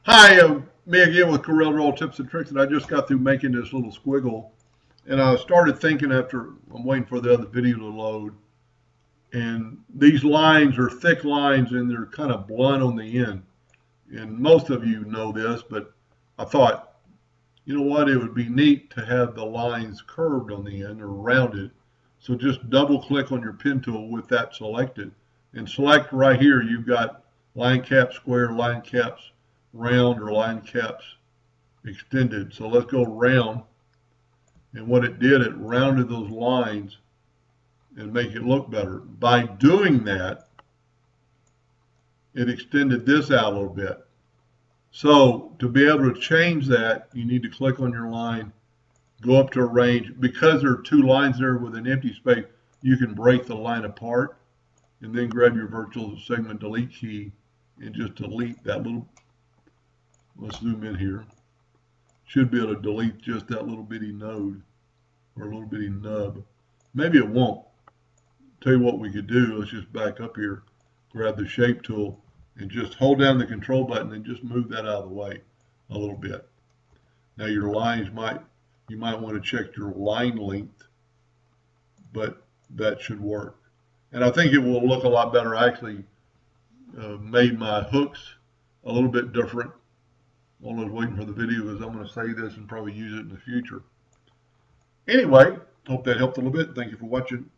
Hi, me again with Corel Roll Tips and Tricks, and I just got through making this little squiggle, and I started thinking after I'm waiting for the other video to load, and these lines are thick lines and they're kind of blunt on the end, and most of you know this, but I thought, you know what, it would be neat to have the lines curved on the end or rounded, so just double click on your pen tool with that selected, and select right here, you've got line cap square, line caps round, or line caps extended. So let's go round. And what it did, it rounded those lines and make it look better. By doing that, it extended this out a little bit. So to be able to change that, you need to click on your line, go up to arrange. Because there are two lines there with an empty space, you can break the line apart and then grab your virtual segment delete key and just delete that little, let's zoom in here. Should be able to delete just that little bitty node or a little bitty nub. Maybe it won't. Tell you what we could do, let's just back up here, grab the shape tool and just hold down the control button and just move that out of the way a little bit. Now your lines you might want to check your line length, but that should work. And I think it will look a lot better. I actually made my hooks a little bit different while I was waiting for the video because I'm going to save this and probably use it in the future. Anyway, hope that helped a little bit. Thank you for watching.